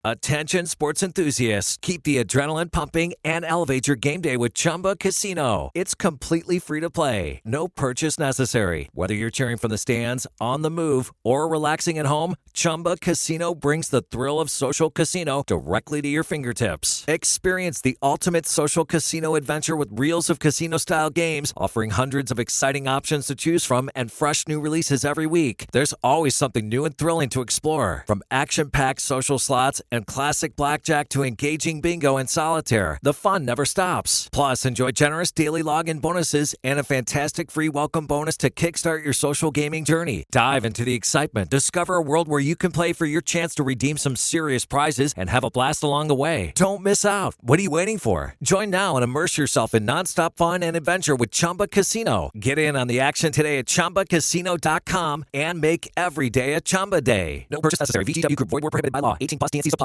Attention sports enthusiasts, keep the adrenaline pumping and elevate your game day with Chumba Casino. It's completely free to play. No purchase necessary. Whether you're cheering from the stands, on the move, or relaxing at home, Chumba Casino brings the thrill of social casino directly to your fingertips. Experience the ultimate social casino adventure with reels of casino-style games, offering hundreds of exciting options to choose from and fresh new releases every week. There's always something new and thrilling to explore. From action-packed social slots and classic blackjack to engaging bingo and solitaire, the fun never stops. Plus, enjoy generous daily login bonuses and a fantastic free welcome bonus to kickstart your social gaming journey. Dive into the excitement. Discover a world where you can play for your chance to redeem some serious prizes and have a blast along the way. Don't miss out. What are you waiting for? Join now and immerse yourself in nonstop fun and adventure with Chumba Casino. Get in on the action today at ChumbaCasino.com and make every day a Chumba day. No purchase necessary. VGW Group. Void where prohibited by law. 18 plus. TNC supply.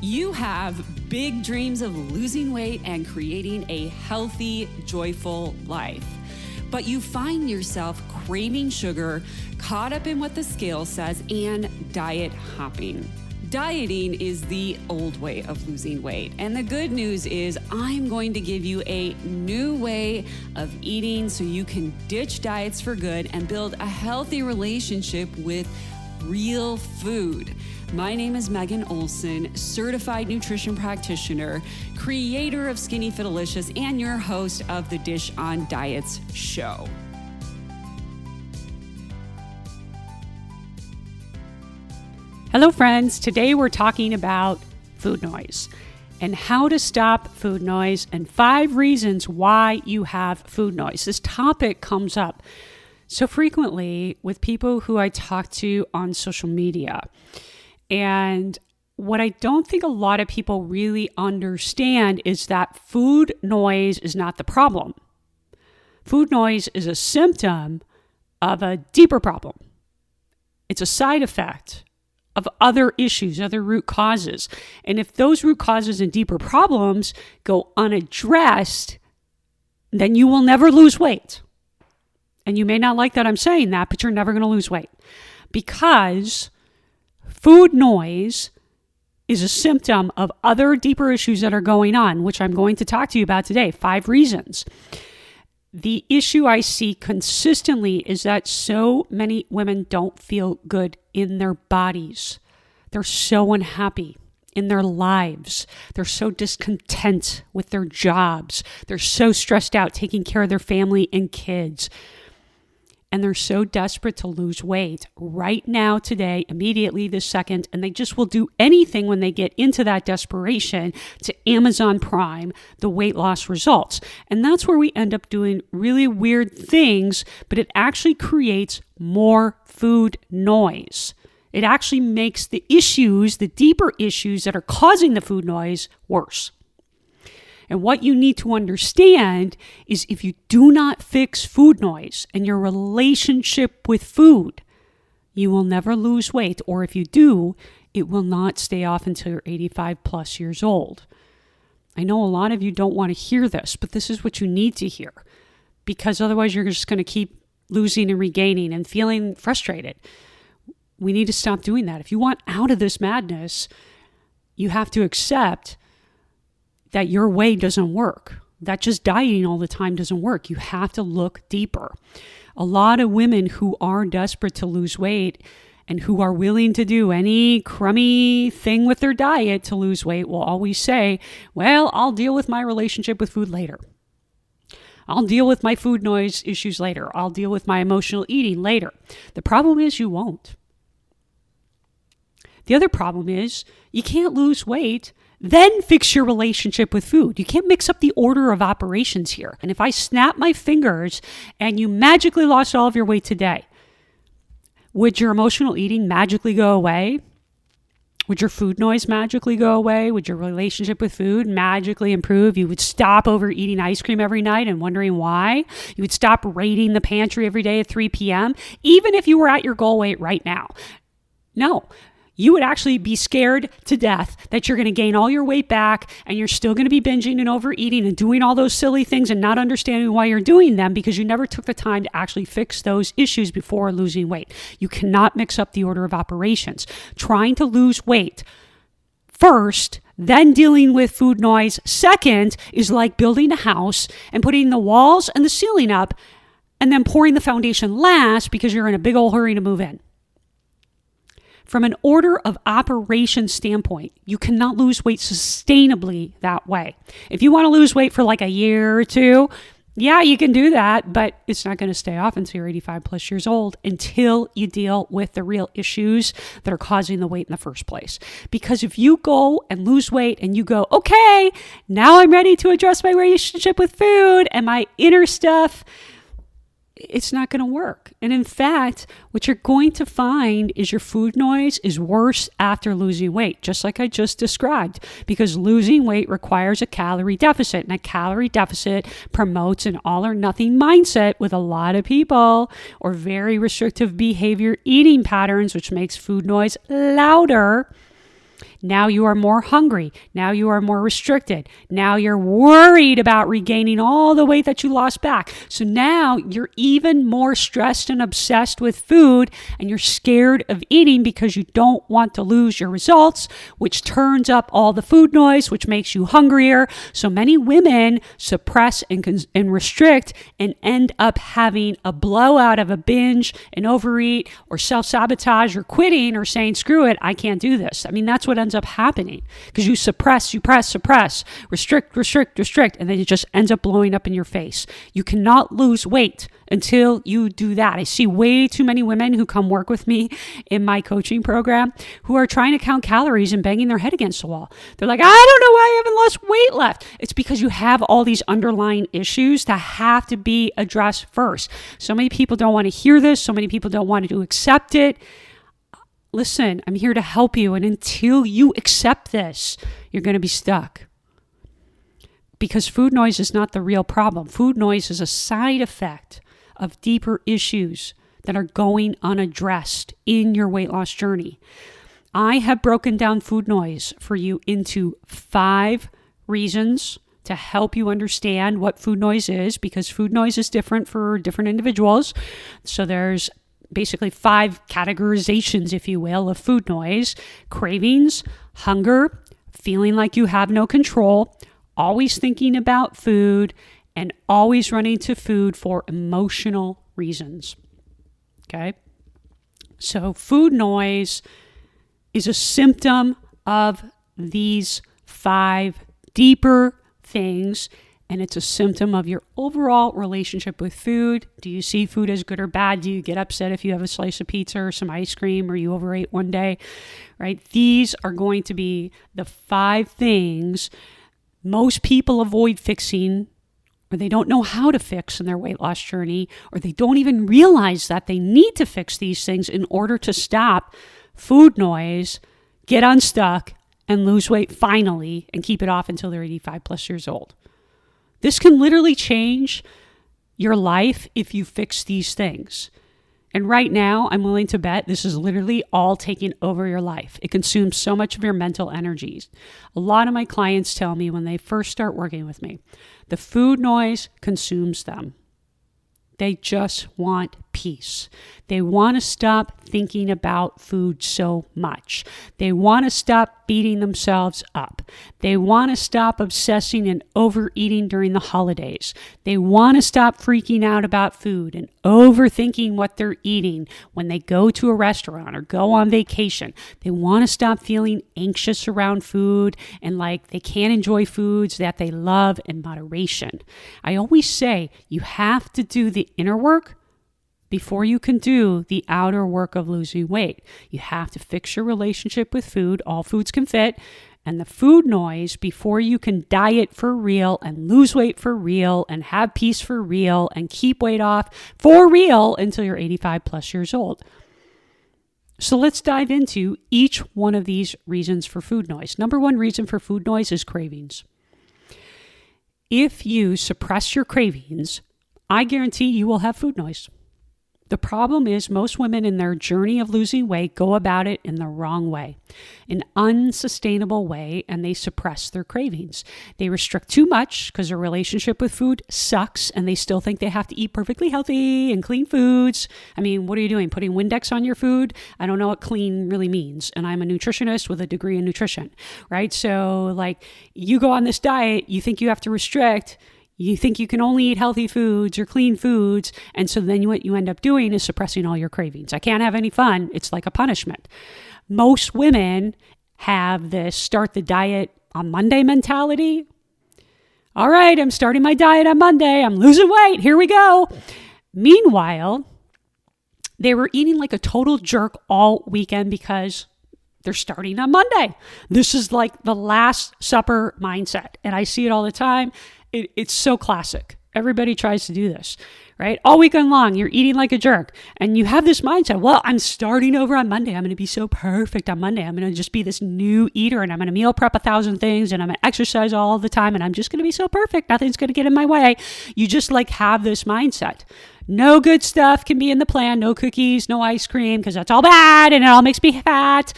You have big dreams of losing weight and creating a healthy, joyful life. But you find yourself craving sugar, caught up in what the scale says, and diet hopping. Dieting is the old way of losing weight. And the good news is I'm going to give you a new way of eating so you can ditch diets for good and build a healthy relationship with real food. My name is Megan Olson, certified nutrition practitioner, creator of Skinny Fitalicious, and your host of the Dish on Diets show. Hello friends, today we're talking about food noise and how to stop food noise and 5 reasons why you have food noise. This topic comes up so frequently with people who I talk to on social media. And what I don't think a lot of people really understand is that food noise is not the problem. Food noise is a symptom of a deeper problem. It's a side effect of other issues, other root causes. And if those root causes and deeper problems go unaddressed, then you will never lose weight. And you may not like that I'm saying that, but you're never going to lose weight. Because food noise is a symptom of other deeper issues that are going on, which I'm going to talk to you about today. 5 reasons. The issue I see consistently is that so many women don't feel good in their bodies. They're so unhappy in their lives. They're so discontent with their jobs. They're so stressed out taking care of their family and kids. And they're so desperate to lose weight right now, today, immediately, this second, and they just will do anything when they get into that desperation to Amazon Prime the weight loss results. And that's where we end up doing really weird things, but it actually creates more food noise. It actually makes the issues, the deeper issues that are causing the food noise, worse. And what you need to understand is if you do not fix food noise and your relationship with food, you will never lose weight. Or if you do, it will not stay off until you're 85 plus years old. I know a lot of you don't want to hear this, but this is what you need to hear. Because otherwise you're just going to keep losing and regaining and feeling frustrated. We need to stop doing that. If you want out of this madness, you have to accept that your way doesn't work, that just dieting all the time doesn't work. You have to look deeper. A lot of women who are desperate to lose weight and who are willing to do any crummy thing with their diet to lose weight will always say, well, I'll deal with my relationship with food later. I'll deal with my food noise issues later. I'll deal with my emotional eating later. The problem is you won't. The other problem is you can't lose weight then fix your relationship with food. You can't mix up the order of operations here. And if I snap my fingers and you magically lost all of your weight today, would your emotional eating magically go away? Would your food noise magically go away? Would your relationship with food magically improve? You would stop overeating ice cream every night and wondering why. You would stop raiding the pantry every day at 3 p.m., even if you were at your goal weight right now. No. you would actually be scared to death that you're going to gain all your weight back and you're still going to be binging and overeating and doing all those silly things and not understanding why you're doing them because you never took the time to actually fix those issues before losing weight. You cannot mix up the order of operations. Trying to lose weight first, then dealing with food noise second is like building a house and putting the walls and the ceiling up and then pouring the foundation last because you're in a big old hurry to move in. From an order of operation standpoint, you cannot lose weight sustainably that way. If you want to lose weight for like a year or two, yeah, you can do that, but it's not going to stay off until you're 85 plus years old until you deal with the real issues that are causing the weight in the first place. Because if you go and lose weight and you go, okay, now I'm ready to address my relationship with food and my inner stuff, it's not going to work. And in fact, what you're going to find is your food noise is worse after losing weight, just like I just described, because losing weight requires a calorie deficit, and a calorie deficit promotes an all or nothing mindset with a lot of people, or very restrictive behavior eating patterns, which makes food noise louder. Now you are more hungry. Now you are more restricted. Now you're worried about regaining all the weight that you lost back. So now you're even more stressed and obsessed with food, and you're scared of eating because you don't want to lose your results, which turns up all the food noise, which makes you hungrier. So many women suppress and restrict and end up having a blowout of a binge, an overeat, or self-sabotage, or quitting, or saying, screw it, I can't do this. I mean, that's what ends up happening because you suppress, restrict, and then it just ends up blowing up in your face. You cannot lose weight until you do that. I see way too many women who come work with me in my coaching program who are trying to count calories and banging their head against the wall. They're like, I don't know why I haven't lost weight left. It's because you have all these underlying issues that have to be addressed first. So many people don't want to hear this. So many people don't want to accept it. Listen, I'm here to help you. And until you accept this, you're going to be stuck. Because food noise is not the real problem. Food noise is a side effect of deeper issues that are going unaddressed in your weight loss journey. I have broken down food noise for you into 5 reasons to help you understand what food noise is, because food noise is different for different individuals. So there's basically 5 categorizations, if you will, of food noise: cravings, hunger, feeling like you have no control, always thinking about food, and always running to food for emotional reasons. Okay? So food noise is a symptom of these 5 deeper things, and it's a symptom of your overall relationship with food. Do you see food as good or bad? Do you get upset if you have a slice of pizza or some ice cream or you overate one day, right? These are going to be the 5 things most people avoid fixing, or they don't know how to fix in their weight loss journey, or they don't even realize that they need to fix these things in order to stop food noise, get unstuck, and lose weight finally, and keep it off until they're 85 plus years old. This can literally change your life if you fix these things. And right now, I'm willing to bet this is literally all taking over your life. It consumes so much of your mental energies. A lot of my clients tell me when they first start working with me, the food noise consumes them. They just want peace. They want to stop thinking about food so much. They want to stop beating themselves up. They want to stop obsessing and overeating during the holidays. They want to stop freaking out about food and overthinking what they're eating when they go to a restaurant or go on vacation. They want to stop feeling anxious around food and like they can't enjoy foods that they love in moderation. I always say you have to do the inner work before you can do the outer work of losing weight. You have to fix your relationship with food. All foods can fit. And the food noise before you can diet for real and lose weight for real and have peace for real and keep weight off for real until you're 85 plus years old. So let's dive into each one of these reasons for food noise. Number 1 reason for food noise is cravings. If you suppress your cravings, I guarantee you will have food noise. The problem is most women in their journey of losing weight go about it in the wrong way, an unsustainable way, and they suppress their cravings. They restrict too much because their relationship with food sucks and they still think they have to eat perfectly healthy and clean foods. I mean, what are you doing? Putting Windex on your food? I don't know what clean really means. And I'm a nutritionist with a degree in nutrition, right? So like you go on this diet, you think you have to restrict. You think you can only eat healthy foods or clean foods. And so then what you end up doing is suppressing all your cravings. I can't have any fun. It's like a punishment. Most women have this start the diet on Monday mentality. All right, I'm starting my diet on Monday. I'm losing weight. Here we go. Meanwhile, they were eating like a total jerk all weekend because they're starting on Monday. This is like the Last Supper mindset. And I see it all the time. It's so classic. Everybody tries to do this, right? All weekend long, you're eating like a jerk. And you have this mindset, well, I'm starting over on Monday. I'm going to be so perfect on Monday. I'm going to just be this new eater and I'm going to meal prep 1,000 things and I'm going to exercise all the time and I'm just going to be so perfect. Nothing's going to get in my way. You just like have this mindset. No good stuff can be in the plan. No cookies, no ice cream, because that's all bad and it all makes me fat.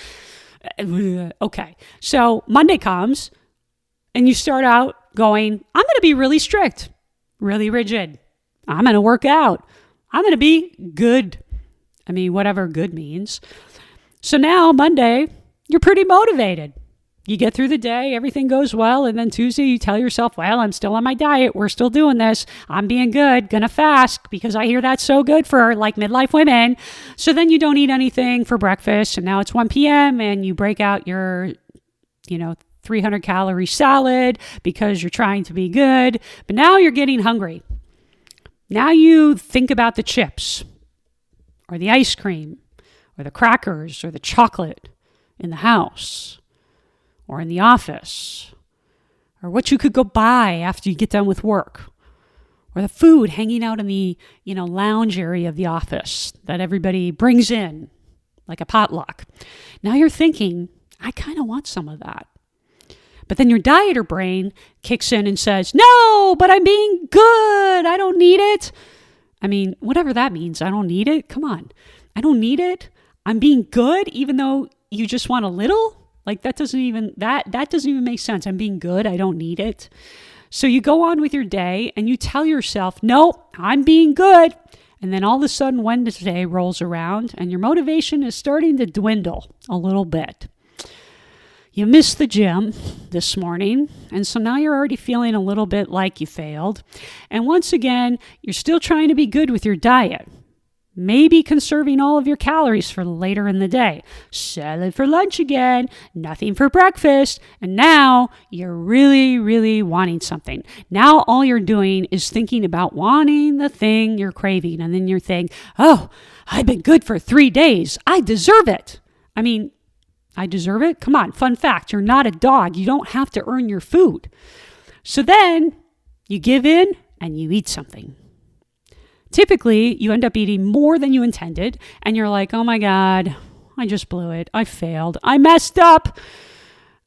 Okay, so Monday comes and you start out going, I'm going to be really strict, really rigid. I'm going to work out. I'm going to be good. I mean, whatever good means. So now Monday, you're pretty motivated. You get through the day, everything goes well. And then Tuesday, you tell yourself, well, I'm still on my diet. We're still doing this. I'm being good, going to fast because I hear that's so good for like midlife women. So then you don't eat anything for breakfast. And now it's 1 p.m. and you break out your, 300 calorie salad because you're trying to be good. But now you're getting hungry. Now you think about the chips or the ice cream or the crackers or the chocolate in the house or in the office, or what you could go buy after you get done with work, or the food hanging out in the, lounge area of the office that everybody brings in like a potluck. Now you're thinking, I kind of want some of that. But then your dieter brain kicks in and says, no, but I'm being good. I don't need it. I mean, whatever that means, I don't need it. Come on. I don't need it. I'm being good, even though you just want a little. Like that doesn't even make sense. I'm being good. I don't need it. So you go on with your day and you tell yourself, no, I'm being good. And then all of a sudden Wednesday rolls around and your motivation is starting to dwindle a little bit. You missed the gym this morning, and so now you're already feeling a little bit like you failed. And once again, you're still trying to be good with your diet. Maybe conserving all of your calories for later in the day. Salad for lunch again, nothing for breakfast, and now you're really, really wanting something. Now all you're doing is thinking about wanting the thing you're craving, and then you're thinking, oh, I've been good for 3 days. I deserve it. I deserve it? Come on, fun fact, you're not a dog. You don't have to earn your food. So then you give in and you eat something. Typically, you end up eating more than you intended, and you're like, oh my God, I just blew it. I failed. I messed up.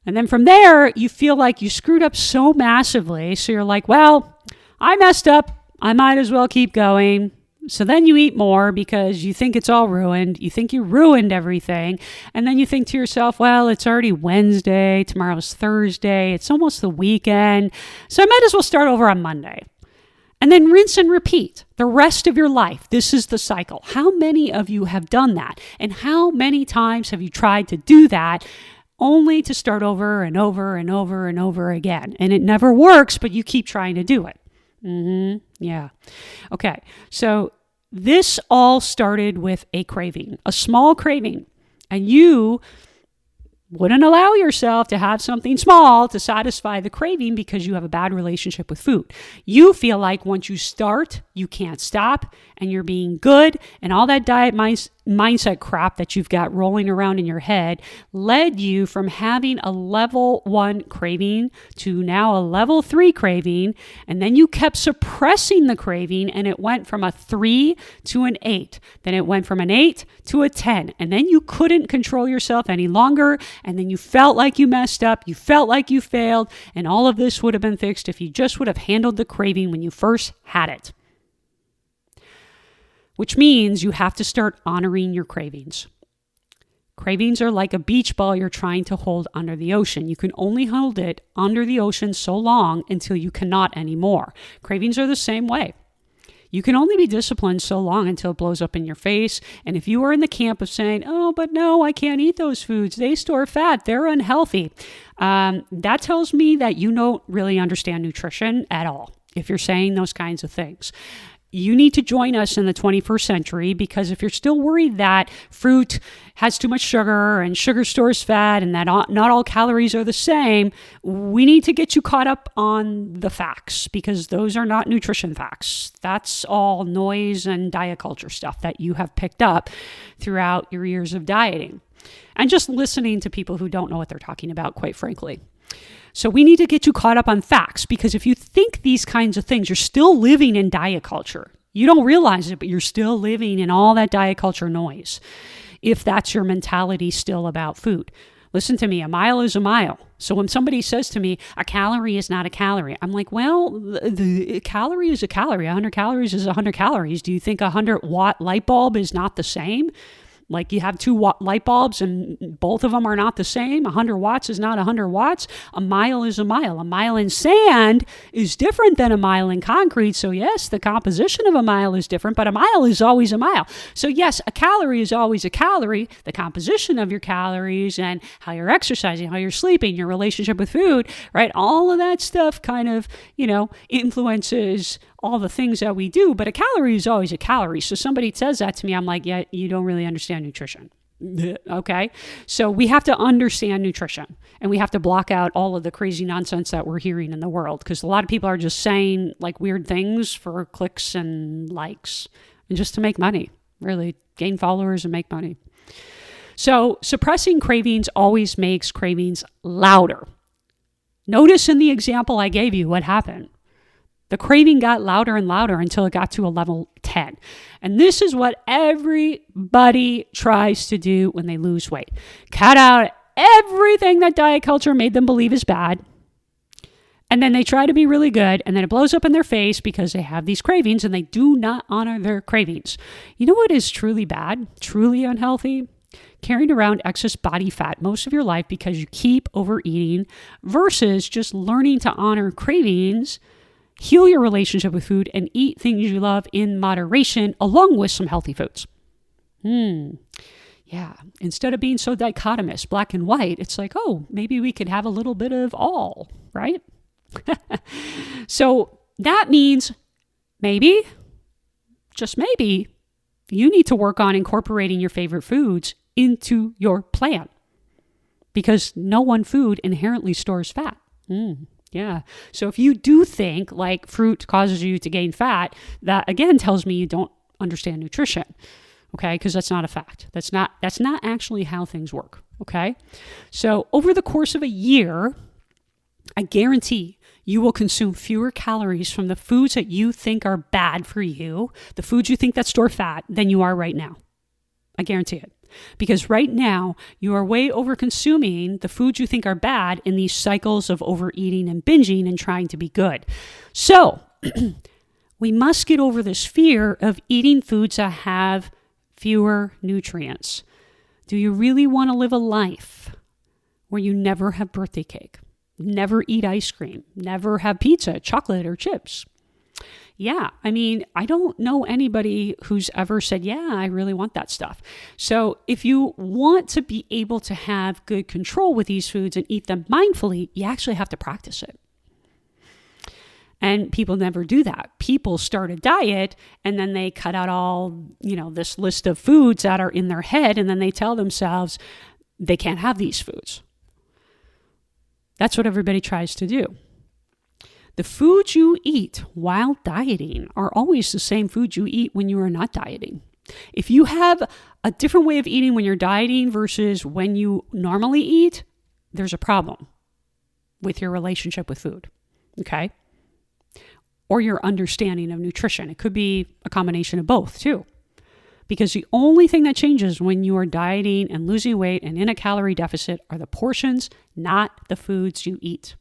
And then from there, you feel like you screwed up so massively. So you're like, well, I messed up. I might as well keep going. So then you eat more because you think it's all ruined. You think you ruined everything. And then you think to yourself, well, it's already Wednesday. Tomorrow's Thursday. It's almost the weekend. So I might as well start over on Monday. And then rinse and repeat the rest of your life. This is the cycle. How many of you have done that? And how many times have you tried to do that only to start over and over and over and over again? And it never works, but you keep trying to do it. Yeah. Okay. So this all started with a craving, a small craving, and you wouldn't allow yourself to have something small to satisfy the craving because you have a bad relationship with food. You feel like once you start, you can't stop and you're being good, and all that diet mindset crap that you've got rolling around in your head led you from having a level 1 craving to now a level 3 craving, and then you kept suppressing the craving and it went from a 3 to an 8. Then it went from an 8 to a 10, and then you couldn't control yourself any longer, and then you felt like you messed up, you felt like you failed, and all of this would have been fixed if you just would have handled the craving when you first had it. which means you have to start honoring your cravings. Cravings are like a beach ball you're trying to hold under the ocean. You can only hold it under the ocean so long until you cannot anymore. Cravings are the same way. You can only be disciplined so long until it blows up in your face. And if you are in the camp of saying, oh, but no, I can't eat those foods, they store fat, they're unhealthy, that tells me that you don't really understand nutrition at all if you're saying those kinds of things. You need to join us in the 21st century, because if you're still worried that fruit has too much sugar and sugar stores fat and that not all calories are the same, we need to get you caught up on the facts, because those are not nutrition facts. That's all noise and diet culture stuff that you have picked up throughout your years of dieting and just listening to people who don't know what they're talking about, quite frankly. So we need to get you caught up on facts, because if you think these kinds of things, you're still living in diet culture. You don't realize it, but you're still living in all that diet culture noise, if that's your mentality still about food. Listen to me, a mile is a mile. So when somebody says to me, a calorie is not a calorie, I'm like, well, the calorie is a calorie. 100 calories is 100 calories. Do you think a 100-watt light bulb is not the same? Like you have 2 light bulbs and both of them are not the same. 100 watts is not 100 watts. A mile is a mile. A mile in sand is different than a mile in concrete. So yes, the composition of a mile is different, but a mile is always a mile. So yes, a calorie is always a calorie. The composition of your calories and how you're exercising, how you're sleeping, your relationship with food, right? All of that stuff kind of, influences all the things that we do, but a calorie is always a calorie. So somebody says that to me, I'm like, yeah, you don't really understand nutrition. Okay. So we have to understand nutrition, and we have to block out all of the crazy nonsense that we're hearing in the world, because a lot of people are just saying like weird things for clicks and likes and just to make money, really gain followers and make money. So suppressing cravings always makes cravings louder. Notice in the example I gave you what happened. The craving got louder and louder until it got to a level 10. And this is what everybody tries to do when they lose weight. Cut out everything that diet culture made them believe is bad. And then they try to be really good, and then it blows up in their face because they have these cravings and they do not honor their cravings. You know what is truly bad, truly unhealthy? Carrying around excess body fat most of your life because you keep overeating, versus just learning to honor cravings, heal your relationship with food, and eat things you love in moderation along with some healthy foods. Yeah. Instead of being so dichotomous, black and white, it's like, oh, maybe we could have a little bit of all, right? So that means maybe, just maybe, you need to work on incorporating your favorite foods into your plan, because no one food inherently stores fat. Yeah. So if you do think like fruit causes you to gain fat, that again tells me you don't understand nutrition. Okay. Because that's not a fact. That's not actually how things work. Okay. So over the course of a year, I guarantee you will consume fewer calories from the foods that you think are bad for you, the foods you think that store fat, than you are right now. I guarantee it. Because right now, you are way over consuming the foods you think are bad in these cycles of overeating and binging and trying to be good. So we must get over this fear of eating foods that have fewer nutrients. Do you really want to live a life where you never have birthday cake, never eat ice cream, never have pizza, chocolate, or chips? Yeah, I mean, I don't know anybody who's ever said, yeah, I really want that stuff. So if you want to be able to have good control with these foods and eat them mindfully, you actually have to practice it. And people never do that. People start a diet and then they cut out all, this list of foods that are in their head, and then they tell themselves they can't have these foods. That's what everybody tries to do. The foods you eat while dieting are always the same foods you eat when you are not dieting. If you have a different way of eating when you're dieting versus when you normally eat, there's a problem with your relationship with food, okay? Or your understanding of nutrition. It could be a combination of both too. Because the only thing that changes when you are dieting and losing weight and in a calorie deficit are the portions, not the foods you eat.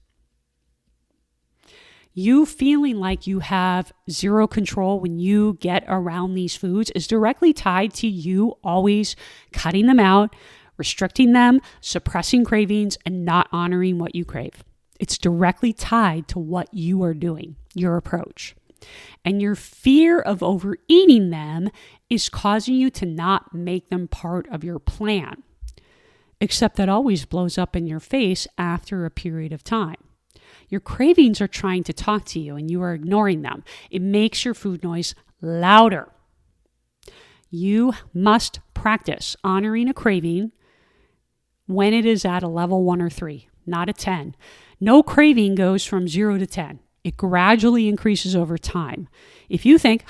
You feeling like you have zero control when you get around these foods is directly tied to you always cutting them out, restricting them, suppressing cravings, and not honoring what you crave. It's directly tied to what you are doing, your approach. And your fear of overeating them is causing you to not make them part of your plan. Except that always blows up in your face after a period of time. Your cravings are trying to talk to you and you are ignoring them. It makes your food noise louder. You must practice honoring a craving when it is at a level 1 or 3, not a 10. No craving goes from 0 to 10. It gradually increases over time. If you think,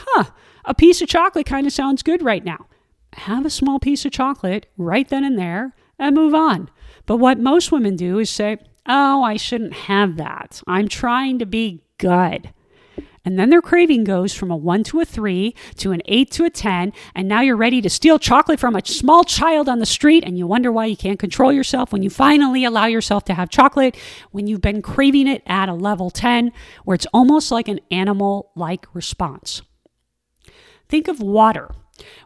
a piece of chocolate kind of sounds good right now, have a small piece of chocolate right then and there and move on. But what most women do is say, I shouldn't have that. I'm trying to be good. And then their craving goes from a 1 to a 3 to an 8 to a 10. And now you're ready to steal chocolate from a small child on the street. And you wonder why you can't control yourself when you finally allow yourself to have chocolate, when you've been craving it at a level 10, where it's almost like an animal-like response. Think of water.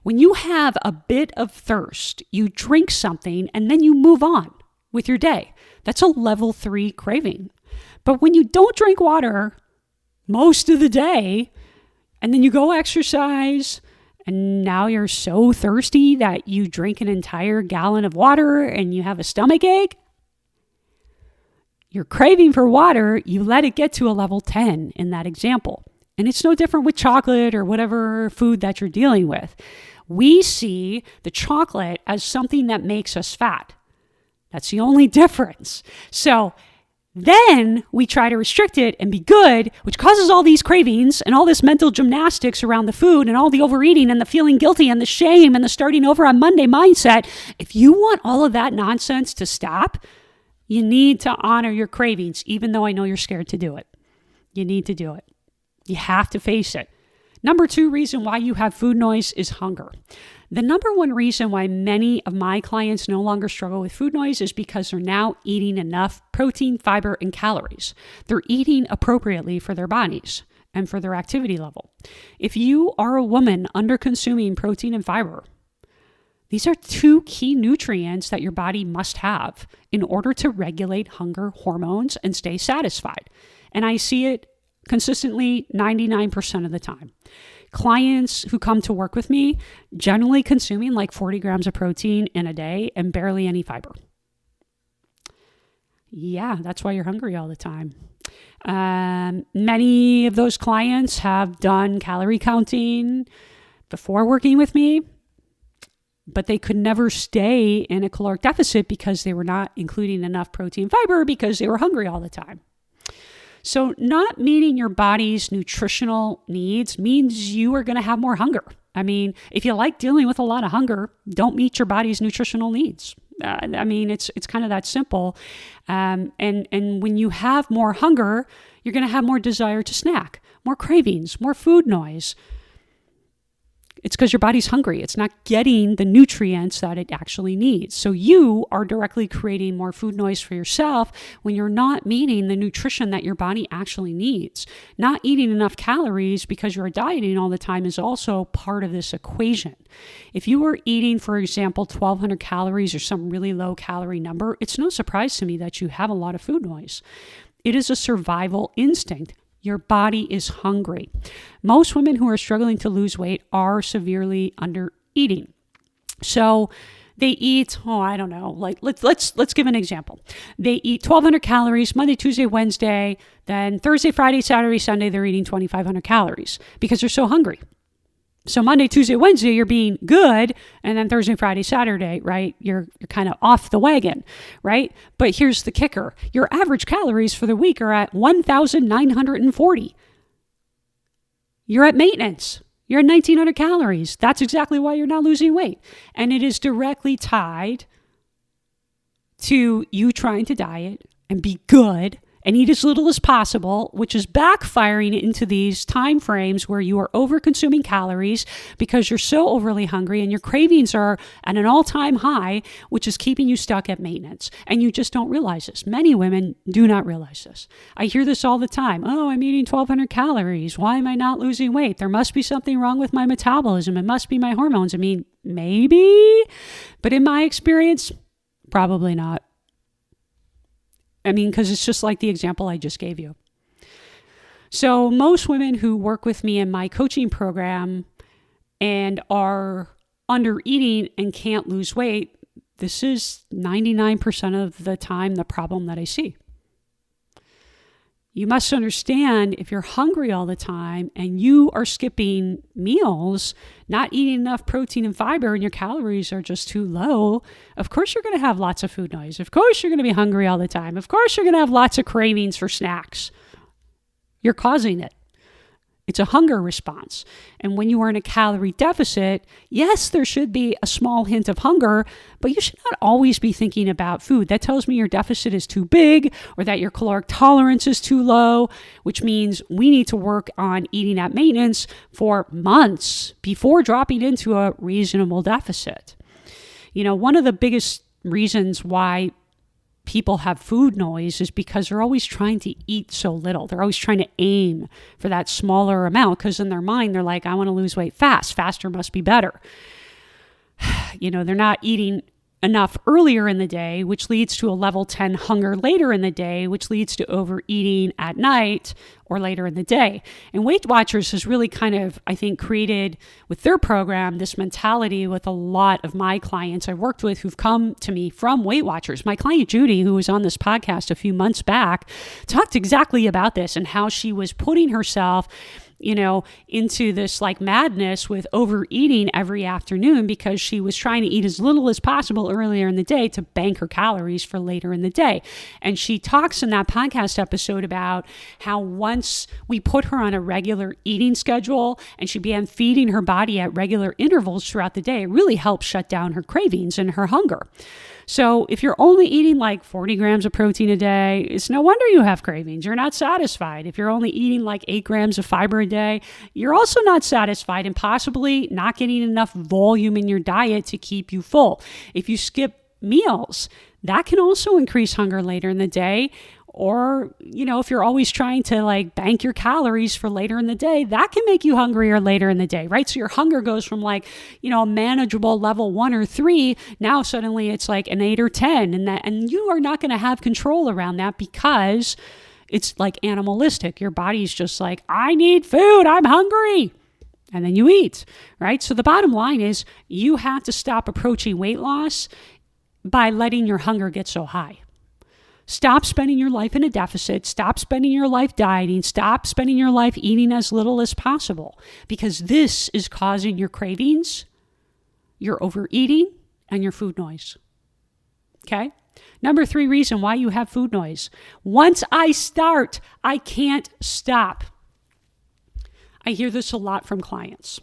When you have a bit of thirst, you drink something and then you move on with your day. That's a level 3 craving. But when you don't drink water most of the day, and then you go exercise, and now you're so thirsty that you drink an entire gallon of water and you have a stomach ache, you're craving for water, you let it get to a level 10 in that example. And it's no different with chocolate or whatever food that you're dealing with. We see the chocolate as something that makes us fat. That's the only difference. So then we try to restrict it and be good, which causes all these cravings and all this mental gymnastics around the food and all the overeating and the feeling guilty and the shame and the starting over on Monday mindset. If you want all of that nonsense to stop, you need to honor your cravings, even though I know you're scared to do it. You need to do it. You have to face it. Number 2 reason why you have food noise is hunger. The number 1 reason why many of my clients no longer struggle with food noise is because they're now eating enough protein, fiber, and calories. They're eating appropriately for their bodies and for their activity level. If you are a woman under consuming protein and fiber, these are 2 key nutrients that your body must have in order to regulate hunger hormones and stay satisfied. And I see it consistently 99% of the time. Clients who come to work with me generally consuming like 40 grams of protein in a day and barely any fiber. Yeah, that's why you're hungry all the time. Many of those clients have done calorie counting before working with me, but they could never stay in a caloric deficit because they were not including enough protein and fiber because they were hungry all the time. So not meeting your body's nutritional needs means you are going to have more hunger. I mean, if you like dealing with a lot of hunger, don't meet your body's nutritional needs. It's kind of that simple. And when you have more hunger, you're going to have more desire to snack, more cravings, more food noise. It's because your body's hungry. It's not getting the nutrients that it actually needs. So you are directly creating more food noise for yourself when you're not meeting the nutrition that your body actually needs. Not eating enough calories because you're dieting all the time is also part of this equation. If you are eating, for example, 1,200 calories or some really low calorie number, it's no surprise to me that you have a lot of food noise. It is a survival instinct. Your body is hungry. Most women who are struggling to lose weight are severely under eating. So they eat, let's give an example. They eat 1,200 calories Monday, Tuesday, Wednesday, then Thursday, Friday, Saturday, Sunday, they're eating 2,500 calories because they're so hungry. So Monday, Tuesday, Wednesday, you're being good. And then Thursday, Friday, Saturday, right? You're kind of off the wagon, right? But here's the kicker. Your average calories for the week are at 1,940. You're at maintenance. You're at 1,900 calories. That's exactly why you're not losing weight. And it is directly tied to you trying to diet and be good and eat as little as possible, which is backfiring into these time frames where you are over consuming calories because you're so overly hungry and your cravings are at an all-time high, which is keeping you stuck at maintenance. And you just don't realize this. Many women do not realize this. I hear this all the time. Oh, I'm eating 1,200 calories. Why am I not losing weight? There must be something wrong with my metabolism. It must be my hormones. I mean, maybe, but in my experience, probably not. I mean, because it's just like the example I just gave you. So most women who work with me in my coaching program and are under eating and can't lose weight, this is 99% of the time the problem that I see. You must understand, if you're hungry all the time and you are skipping meals, not eating enough protein and fiber, and your calories are just too low, of course you're going to have lots of food noise. Of course you're going to be hungry all the time. Of course you're going to have lots of cravings for snacks. You're causing it. It's a hunger response. And when you are in a calorie deficit, yes, there should be a small hint of hunger, but you should not always be thinking about food. That tells me your deficit is too big or that your caloric tolerance is too low, which means we need to work on eating at maintenance for months before dropping into a reasonable deficit. You know, one of the biggest reasons why people have food noise is because they're always trying to eat so little. They're always trying to aim for that smaller amount because in their mind, they're like, I want to lose weight fast. Faster must be better. You know, they're not eating enough earlier in the day, which leads to a level 10 hunger later in the day, which leads to overeating at night or later in the day. And Weight Watchers has really kind of, I think, created with their program this mentality with a lot of my clients I've worked with who've come to me from Weight Watchers. My client Judy, who was on this podcast a few months back, talked exactly about this and how she was putting herself into this like madness with overeating every afternoon because she was trying to eat as little as possible earlier in the day to bank her calories for later in the day. And she talks in that podcast episode about how once we put her on a regular eating schedule and she began feeding her body at regular intervals throughout the day, it really helped shut down her cravings and her hunger. So if you're only eating like 40 grams of protein a day, it's no wonder you have cravings. You're not satisfied. If you're only eating like 8 grams of fiber a day, you're also not satisfied and possibly not getting enough volume in your diet to keep you full. If you skip meals, that can also increase hunger later in the day. Or, if you're always trying to like bank your calories for later in the day, that can make you hungrier later in the day, right? So your hunger goes from like, a manageable level 1 or 3. Now suddenly it's like an 8 or 10. And you are not going to have control around that because it's like animalistic. Your body's just like, I need food. I'm hungry. And then you eat, right? So the bottom line is you have to stop approaching weight loss by letting your hunger get so high. Stop spending your life in a deficit. Stop spending your life dieting. Stop spending your life eating as little as possible because this is causing your cravings, your overeating, and your food noise. Okay? Number 3 reason why you have food noise. Once I start, I can't stop. I hear this a lot from clients.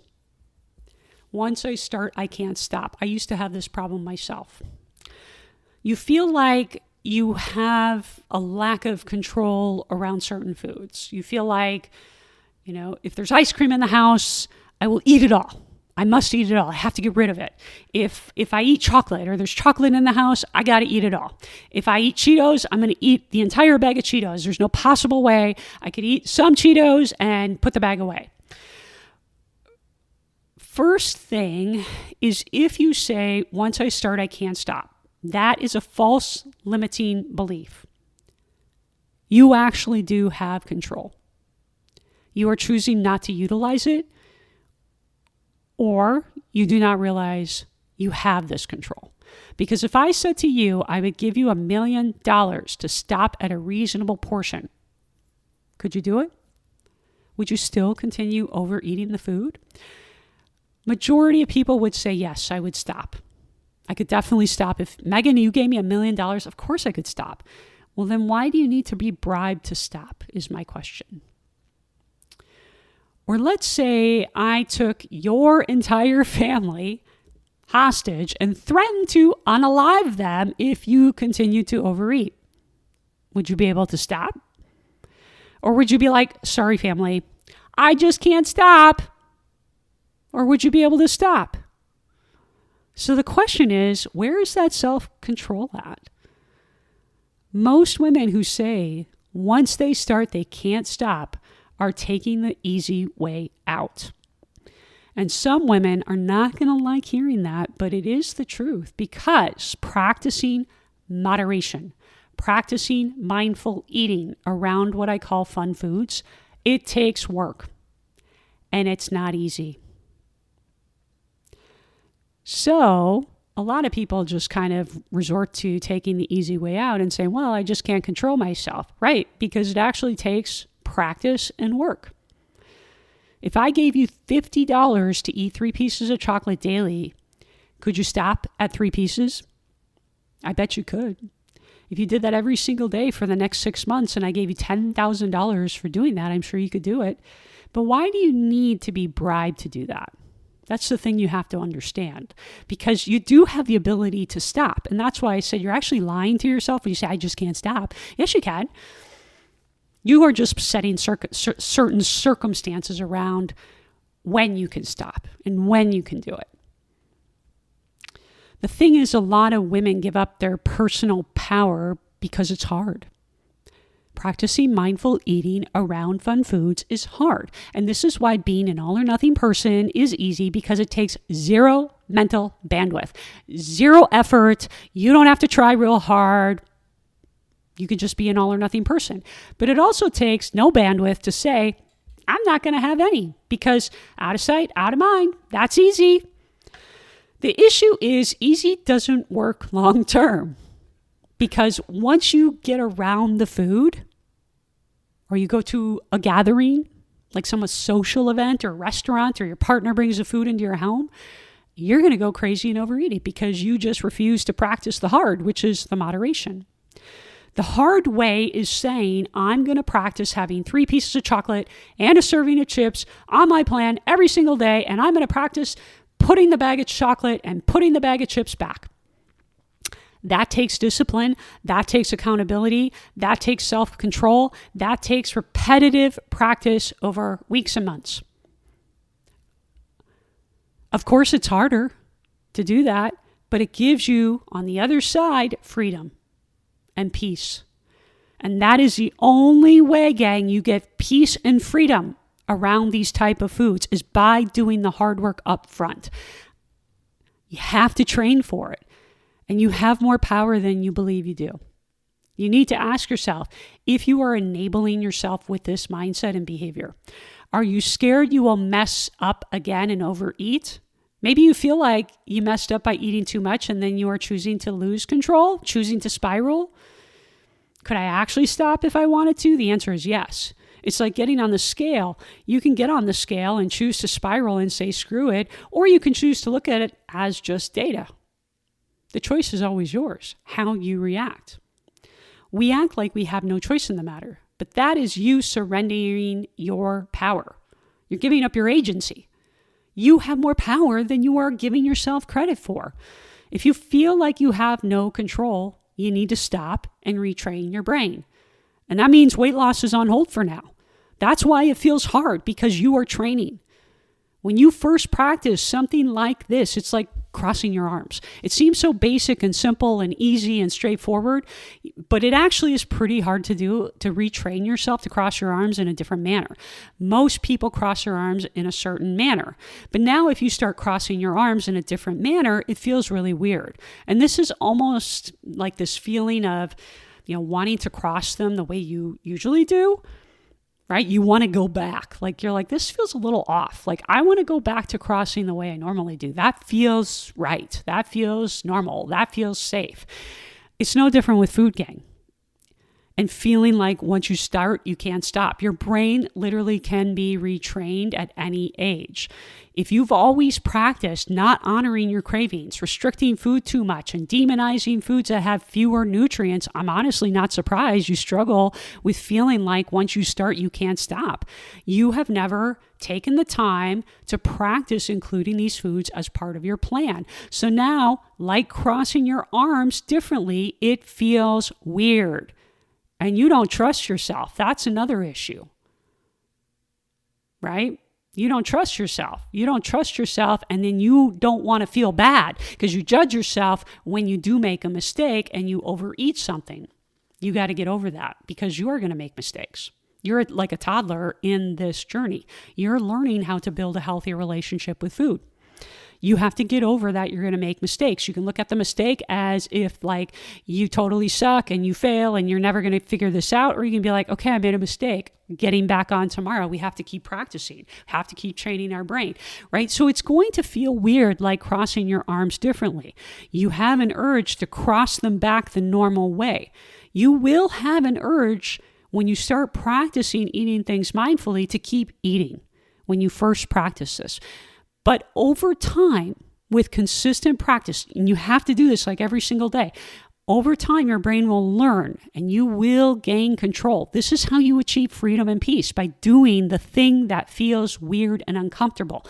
Once I start, I can't stop. I used to have this problem myself. You feel like you have a lack of control around certain foods. You feel like, if there's ice cream in the house, I will eat it all. I must eat it all. I have to get rid of it. If I eat chocolate or there's chocolate in the house, I got to eat it all. If I eat Cheetos, I'm going to eat the entire bag of Cheetos. There's no possible way I could eat some Cheetos and put the bag away. First thing is if you say, once I start, I can't stop. That is a false limiting belief. You actually do have control. You are choosing not to utilize it, or you do not realize you have this control. Because if I said to you, I would give you $1 million to stop at a reasonable portion, could you do it? Would you still continue overeating the food? Majority of people would say, yes, I would stop. I could definitely stop. If Megan, you gave me $1 million, of course I could stop. Well, then why do you need to be bribed to stop is my question. Or let's say I took your entire family hostage and threatened to unalive them if you continue to overeat. Would you be able to stop? Or would you be like, sorry, family, I just can't stop? Or would you be able to stop? So the question is, where is that self-control at? Most women who say once they start, they can't stop are taking the easy way out. And some women are not going to like hearing that, but it is the truth, because practicing moderation, practicing mindful eating around what I call fun foods, it takes work and it's not easy. So a lot of people just kind of resort to taking the easy way out and saying, well, I just can't control myself, right? Because it actually takes practice and work. If I gave you $50 to eat 3 pieces of chocolate daily, could you stop at 3 pieces? I bet you could. If you did that every single day for the next 6 months and I gave you $10,000 for doing that, I'm sure you could do it. But why do you need to be bribed to do that? That's the thing you have to understand, because you do have the ability to stop. And that's why I said you're actually lying to yourself when you say, I just can't stop. Yes, you can. You are just setting certain circumstances around when you can stop and when you can do it. The thing is, a lot of women give up their personal power because it's hard. Practicing mindful eating around fun foods is hard. And this is why being an all or nothing person is easy, because it takes zero mental bandwidth, zero effort. You don't have to try real hard. You can just be an all or nothing person. But it also takes no bandwidth to say, I'm not going to have any, because out of sight, out of mind. That's easy. The issue is easy doesn't work long term, because once you get around the food, or you go to a gathering, like some social event or restaurant, or your partner brings the food into your home, you're going to go crazy and overeat it because you just refuse to practice the hard, which is the moderation. The hard way is saying, I'm going to practice having 3 pieces of chocolate and a serving of chips on my plan every single day, and I'm going to practice putting the bag of chocolate and putting the bag of chips back. That takes discipline, that takes accountability, that takes self-control, that takes repetitive practice over weeks and months. Of course, it's harder to do that, but it gives you, on the other side, freedom and peace. And that is the only way, gang, you get peace and freedom around these type of foods, is by doing the hard work up front. You have to train for it. And you have more power than you believe you do. You need to ask yourself, if you are enabling yourself with this mindset and behavior, are you scared you will mess up again and overeat? Maybe you feel like you messed up by eating too much and then you are choosing to lose control, choosing to spiral. Could I actually stop if I wanted to? The answer is yes. It's like getting on the scale. You can get on the scale and choose to spiral and say, screw it, or you can choose to look at it as just data. The choice is always yours, how you react. We act like we have no choice in the matter, but that is you surrendering your power. You're giving up your agency. You have more power than you are giving yourself credit for. If you feel like you have no control, you need to stop and retrain your brain. And that means weight loss is on hold for now. That's why it feels hard, because you are training. When you first practice something like this, it's like crossing your arms. It seems so basic and simple and easy and straightforward, but it actually is pretty hard to do, to retrain yourself to cross your arms in a different manner. Most people cross their arms in a certain manner. But now if you start crossing your arms in a different manner, it feels really weird. And this is almost like this feeling of, wanting to cross them the way you usually do. Right? You want to go back. Like, you're like, this feels a little off. Like, I want to go back to crossing the way I normally do. That feels right. That feels normal. That feels safe. It's no different with food, gang. And feeling like once you start, you can't stop. Your brain literally can be retrained at any age. If you've always practiced not honoring your cravings, restricting food too much, and demonizing foods that have fewer nutrients, I'm honestly not surprised you struggle with feeling like once you start, you can't stop. You have never taken the time to practice including these foods as part of your plan. So now, like crossing your arms differently, it feels weird. and you don't trust yourself. That's another issue, right? You don't trust yourself. You don't trust yourself, and then you don't want to feel bad because you judge yourself when you do make a mistake and you overeat something. You got to get over that because you are going to make mistakes. You're like a toddler in this journey. You're learning how to build a healthy relationship with food. You have to get over that you're going to make mistakes. You can look at the mistake as if like you totally suck and you fail and you're never going to figure this out. Or you can be like, okay, I made a mistake. Getting back on tomorrow. We have to keep practicing, have to keep training our brain, right? So it's going to feel weird like crossing your arms differently. You have an urge to cross them back the normal way. You will have an urge when you start practicing eating things mindfully to keep eating when you first practice this. But over time, with consistent practice, and you have to do this like every single day, over time, your brain will learn and you will gain control. This is how you achieve freedom and peace, by doing the thing that feels weird and uncomfortable.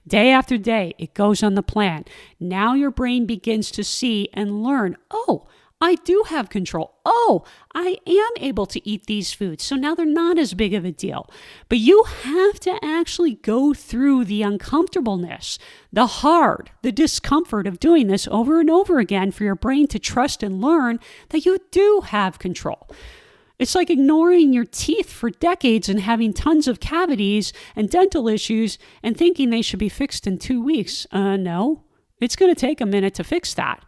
Day after day, it goes on the plan. Now your brain begins to see and learn, oh, I do have control. Oh, I am able to eat these foods. So now they're not as big of a deal. But you have to actually go through the uncomfortableness, the discomfort of doing this over and over again for your brain to trust and learn that you do have control. It's like ignoring your teeth for decades and having tons of cavities and dental issues and thinking they should be fixed in 2 weeks. No, it's going to take a minute to fix that.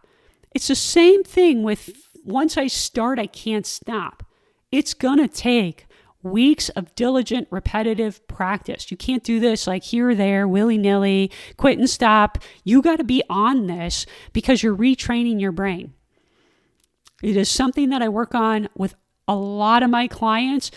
It's the same thing with once I start, I can't stop. It's going to take weeks of diligent, repetitive practice. You can't do this like here or there, willy-nilly, quit and stop. You got to be on this because you're retraining your brain. It is something that I work on with a lot of my clients.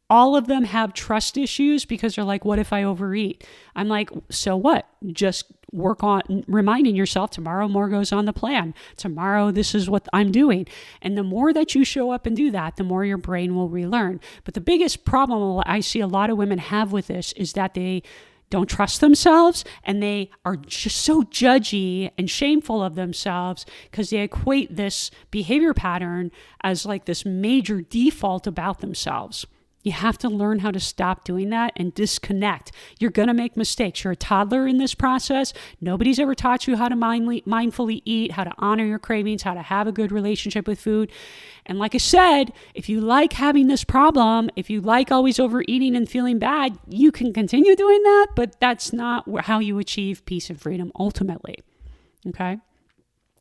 All of them have trust issues because they're like, what if I overeat? I'm like, so what? Just work on reminding yourself tomorrow more goes on the plan. Tomorrow, this is what I'm doing. And the more that you show up and do that, the more your brain will relearn. But the biggest problem I see a lot of women have with this is that they don't trust themselves and they are just so judgy and shameful of themselves because they equate this behavior pattern as like this major default about themselves. You have to learn how to stop doing that and disconnect. You're going to make mistakes. You're a toddler in this process. Nobody's ever taught you how to mindfully eat, how to honor your cravings, how to have a good relationship with food. And like I said, if you like having this problem, if you like always overeating and feeling bad, you can continue doing that, but that's not how you achieve peace and freedom ultimately. Okay?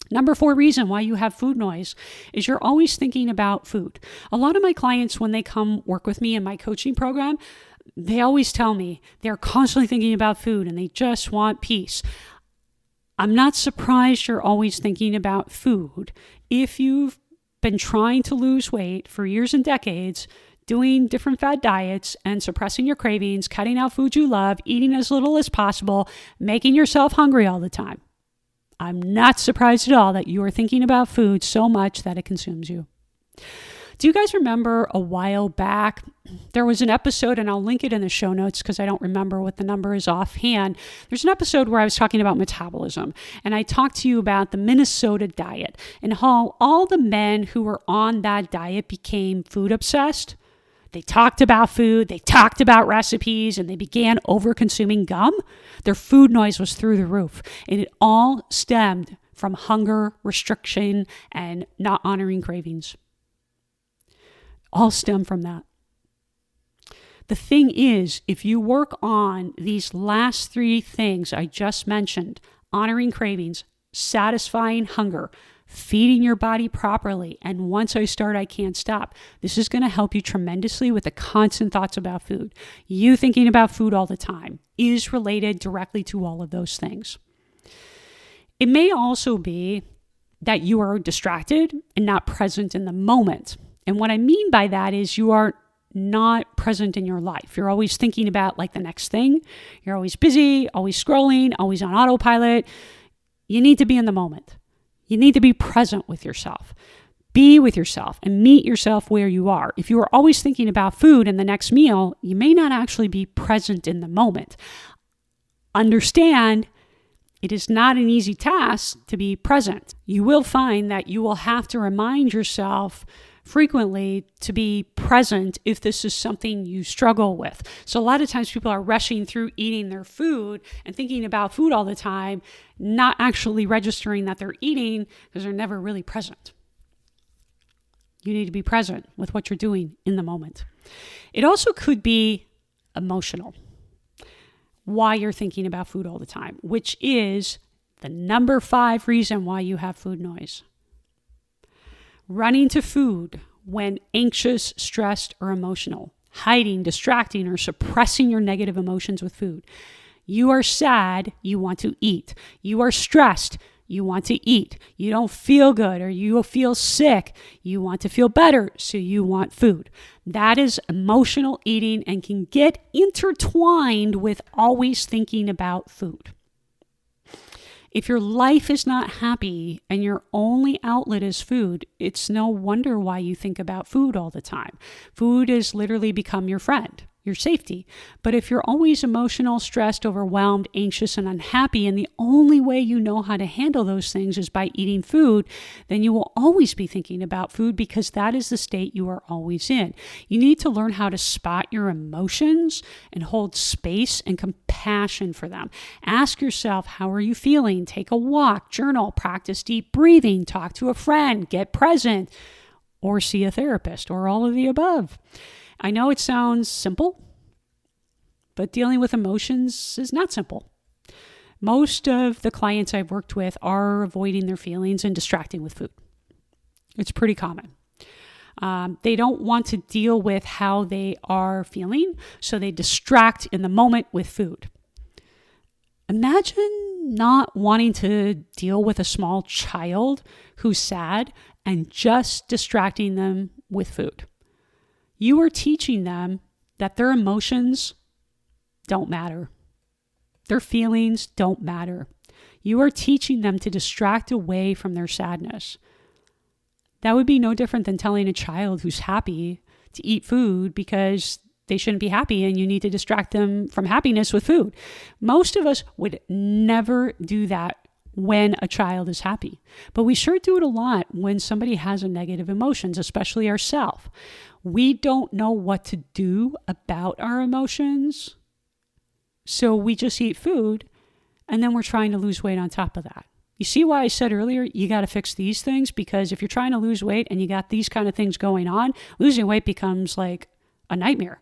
Number 4 reason why you have food noise is you're always thinking about food. A lot of my clients, when they come work with me in my coaching program, they always tell me they're constantly thinking about food and they just want peace. I'm not surprised you're always thinking about food. If you've been trying to lose weight for years and decades, doing different fad diets and suppressing your cravings, cutting out foods you love, eating as little as possible, making yourself hungry all the time, I'm not surprised at all that you are thinking about food so much that it consumes you. Do you guys remember a while back, there was an episode, and I'll link it in the show notes because I don't remember what the number is offhand. There's an episode where I was talking about metabolism, and I talked to you about the Minnesota diet and how all the men who were on that diet became food obsessed. They talked about food, they talked about recipes, and they began over-consuming gum. Their food noise was through the roof, and it all stemmed from hunger, restriction, and not honoring cravings. All stem from that. The thing is, if you work on these last 3 things I just mentioned, honoring cravings, satisfying hunger, feeding your body properly, and once I start, I can't stop. This is going to help you tremendously with the constant thoughts about food. You thinking about food all the time is related directly to all of those things. It may also be that you are distracted and not present in the moment. And what I mean by that is you are not present in your life. You're always thinking about like the next thing. You're always busy, always scrolling, always on autopilot. You need to be in the moment. You need to be present with yourself. Be with yourself and meet yourself where you are. If you are always thinking about food and the next meal, you may not actually be present in the moment. Understand, it is not an easy task to be present. You will find that you will have to remind yourself frequently to be present if this is something you struggle with. So a lot of times people are rushing through eating their food and thinking about food all the time, not actually registering that they're eating because they're never really present. You need to be present with what you're doing in the moment. It also could be emotional, why you're thinking about food all the time, which is the number 5 reason why you have food noise. Running to food when anxious, stressed, or emotional. Hiding, distracting, or suppressing your negative emotions with food. You are sad, you want to eat. You are stressed, you want to eat. You don't feel good or you feel sick, you want to feel better, so you want food. That is emotional eating and can get intertwined with always thinking about food. If your life is not happy and your only outlet is food, it's no wonder why you think about food all the time. Food has literally become your friend, your safety. But if you're always emotional, stressed, overwhelmed, anxious, and unhappy, and the only way you know how to handle those things is by eating food, then you will always be thinking about food because that is the state you are always in. You need to learn how to spot your emotions and hold space and compassion for them. Ask yourself, how are you feeling? Take a walk, journal, practice deep breathing, talk to a friend, get present, or see a therapist, or all of the above. I know it sounds simple, but dealing with emotions is not simple. Most of the clients I've worked with are avoiding their feelings and distracting with food. It's pretty common. They don't want to deal with how they are feeling, so they distract in the moment with food. Imagine not wanting to deal with a small child who's sad and just distracting them with food. You are teaching them that their emotions don't matter. Their feelings don't matter. You are teaching them to distract away from their sadness. That would be no different than telling a child who's happy to eat food because they shouldn't be happy and you need to distract them from happiness with food. Most of us would never do that when a child is happy, but we sure do it a lot when somebody has a negative emotions, especially ourselves. We don't know what to do about our emotions, so we just eat food, and then we're trying to lose weight on top of that. You see why I said earlier, you got to fix these things? Because if you're trying to lose weight and you got these kind of things going on, losing weight becomes like a nightmare.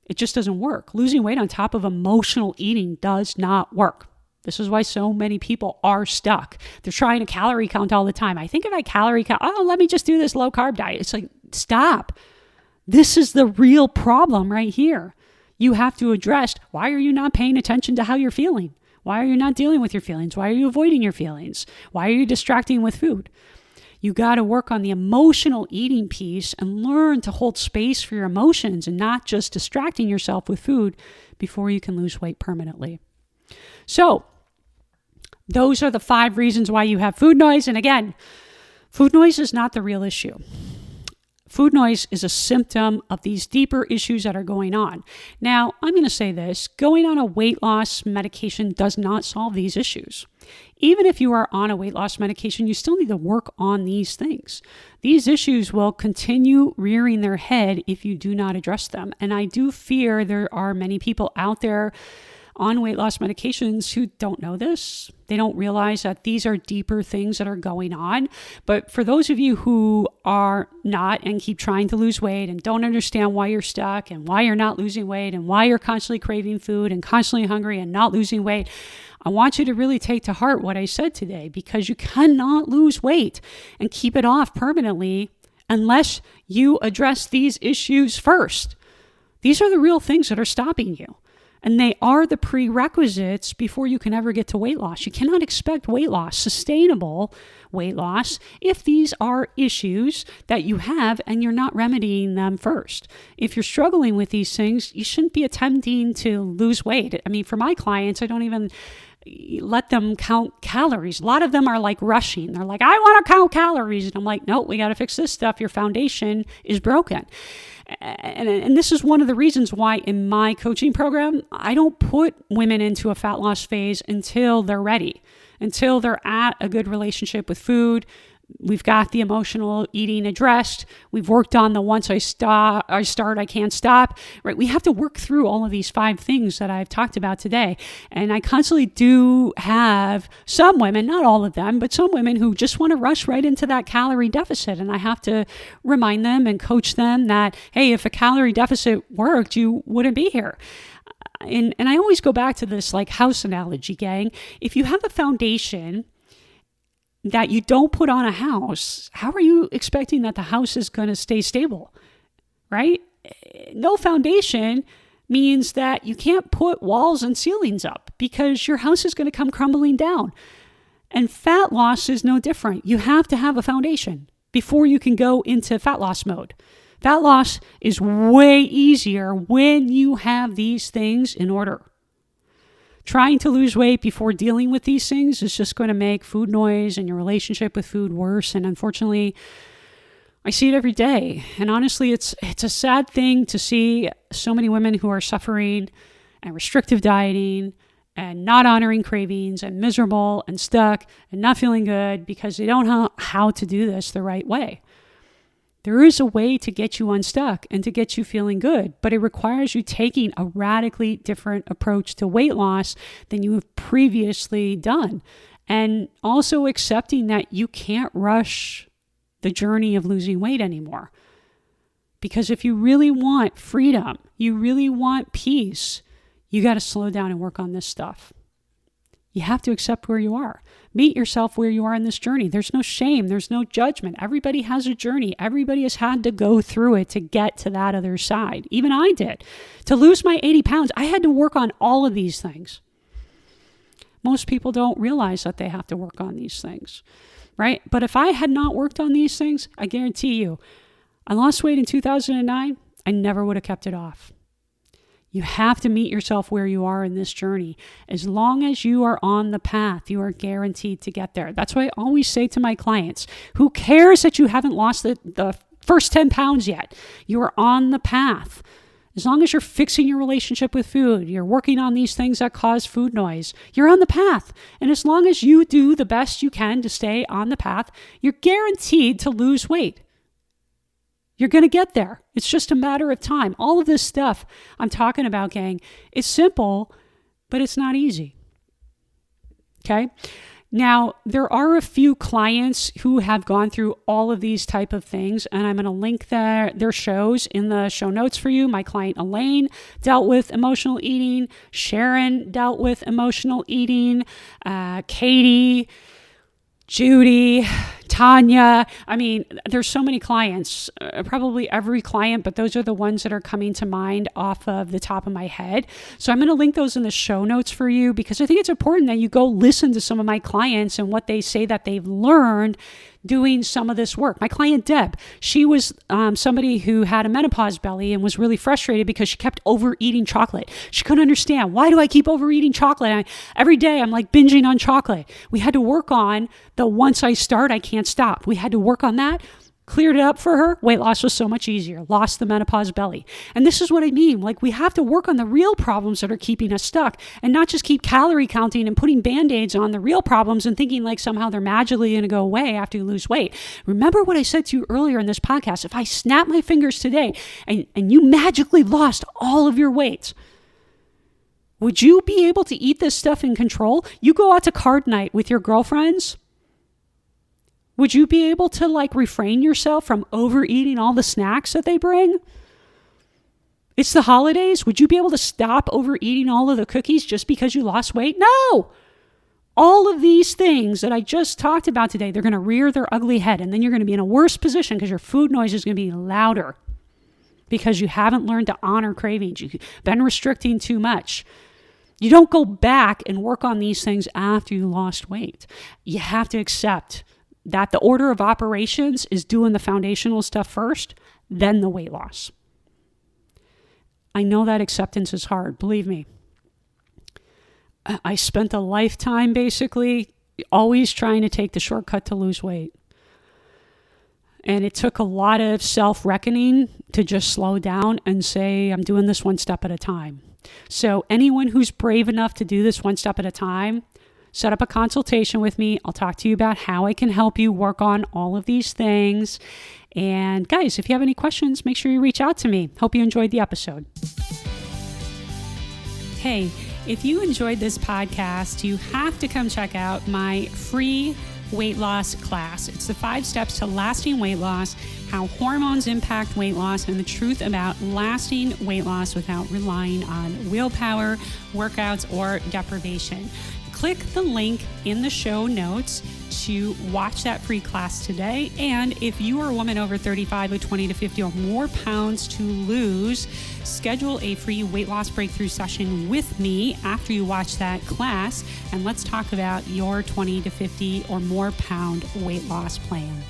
It just doesn't work. Losing weight on top of emotional eating does not work. This is why so many people are stuck. They're trying to calorie count all the time. I think if I calorie count, let me just do this low carb diet. It's like, stop. This is the real problem right here. You have to address, why are you not paying attention to how you're feeling? Why are you not dealing with your feelings? Why are you avoiding your feelings? Why are you distracting with food? You got to work on the emotional eating piece and learn to hold space for your emotions and not just distracting yourself with food before you can lose weight permanently. So, those are the 5 reasons why you have food noise. And again, food noise is not the real issue. Food noise is a symptom of these deeper issues that are going on. Now, I'm going to say this, going on a weight loss medication does not solve these issues. Even if you are on a weight loss medication, you still need to work on these things. These issues will continue rearing their head if you do not address them. And I do fear there are many people out there on weight loss medications who don't know this. They don't realize that these are deeper things that are going on. But for those of you who are not and keep trying to lose weight and don't understand why you're stuck and why you're not losing weight and why you're constantly craving food and constantly hungry and not losing weight, I want you to really take to heart what I said today, because you cannot lose weight and keep it off permanently unless you address these issues first. These are the real things that are stopping you. And they are the prerequisites before you can ever get to weight loss. You cannot expect weight loss, sustainable weight loss, if these are issues that you have and you're not remedying them first. If you're struggling with these things, you shouldn't be attempting to lose weight. I mean, for my clients, I don't even let them count calories. A lot of them are like rushing. They're like, I want to count calories. And I'm like, no, we got to fix this stuff. Your foundation is broken. And this is one of the reasons why in my coaching program, I don't put women into a fat loss phase until they're ready, until they're at a good relationship with food, We've got the emotional eating addressed. We've worked on the once I start, I can't stop, right? We have to work through all of these 5 things that I've talked about today. And I constantly do have some women, not all of them, but some women who just want to rush right into that calorie deficit. And I have to remind them and coach them that, hey, if a calorie deficit worked, you wouldn't be here. And I always go back to this like house analogy, gang. If you have a foundation that you don't put on a house, how are you expecting that the house is going to stay stable, right? No foundation means that you can't put walls and ceilings up because your house is going to come crumbling down. And fat loss is no different. You have to have a foundation before you can go into fat loss mode. Fat loss is way easier when you have these things in order. Trying to lose weight before dealing with these things is just going to make food noise and your relationship with food worse. And unfortunately, I see it every day. And honestly, it's a sad thing to see so many women who are suffering and restrictive dieting and not honoring cravings and miserable and stuck and not feeling good because they don't know how to do this the right way. There is a way to get you unstuck and to get you feeling good, but it requires you taking a radically different approach to weight loss than you have previously done. And also accepting that you can't rush the journey of losing weight anymore. Because if you really want freedom, you really want peace, you got to slow down and work on this stuff. You have to accept where you are. Meet yourself where you are in this journey. There's no shame. There's no judgment. Everybody has a journey. Everybody has had to go through it to get to that other side. Even I did. To lose my 80 pounds, I had to work on all of these things. Most people don't realize that they have to work on these things, right? But if I had not worked on these things, I guarantee you, I lost weight in 2009. I never would have kept it off. You have to meet yourself where you are in this journey. As long as you are on the path, you are guaranteed to get there. That's why I always say to my clients, who cares that you haven't lost the first 10 pounds yet? You are on the path. As long as you're fixing your relationship with food, you're working on these things that cause food noise, you're on the path. And as long as you do the best you can to stay on the path, you're guaranteed to lose weight. You're going to get there. It's just a matter of time. All of this stuff I'm talking about, gang, is simple, but it's not easy. Okay? Now, there are a few clients who have gone through all of these type of things, and I'm going to link their shows in the show notes for you. My client Elaine dealt with emotional eating. Sharon dealt with emotional eating. Katie, Judy, Tanya. I mean, there's so many clients, probably every client, but those are the ones that are coming to mind off of the top of my head. So I'm going to link those in the show notes for you because I think it's important that you go listen to some of my clients and what they say that they've learned doing some of this work. My client Deb, she was somebody who had a menopause belly and was really frustrated because she kept overeating chocolate. She couldn't understand, why do I keep overeating chocolate? Every day I'm like binging on chocolate. We had to work on the once I start, I can't stop. We had to work on that. Cleared it up for her. Weight loss was so much easier. Lost the menopause belly. And this is what I mean. Like, we have to work on the real problems that are keeping us stuck and not just keep calorie counting and putting band-aids on the real problems and thinking like somehow they're magically going to go away after you lose weight. Remember what I said to you earlier in this podcast. If I snap my fingers today and you magically lost all of your weight, would you be able to eat this stuff in control? You go out to card night with your girlfriends. Would you be able to refrain yourself from overeating all the snacks that they bring? It's the holidays. Would you be able to stop overeating all of the cookies just because you lost weight? No. All of these things that I just talked about today, they're going to rear their ugly head, and then you're going to be in a worse position because your food noise is going to be louder because you haven't learned to honor cravings. You've been restricting too much. You don't go back and work on these things after you lost weight. You have to accept that the order of operations is doing the foundational stuff first, then the weight loss. I know that acceptance is hard, believe me. I spent a lifetime basically always trying to take the shortcut to lose weight. And it took a lot of self-reckoning to just slow down and say, I'm doing this one step at a time. So anyone who's brave enough to do this one step at a time, set up a consultation with me. I'll talk to you about how I can help you work on all of these things. And guys, if you have any questions, make sure you reach out to me. Hope you enjoyed the episode. Hey, if you enjoyed this podcast, you have to come check out my free weight loss class. It's the 5 steps to lasting weight loss, how hormones impact weight loss, and the truth about lasting weight loss without relying on willpower, workouts, or deprivation. Click the link in the show notes to watch that free class today. And if you are a woman over 35 with 20 to 50 or more pounds to lose, schedule a free weight loss breakthrough session with me after you watch that class. And let's talk about your 20 to 50 or more pound weight loss plan.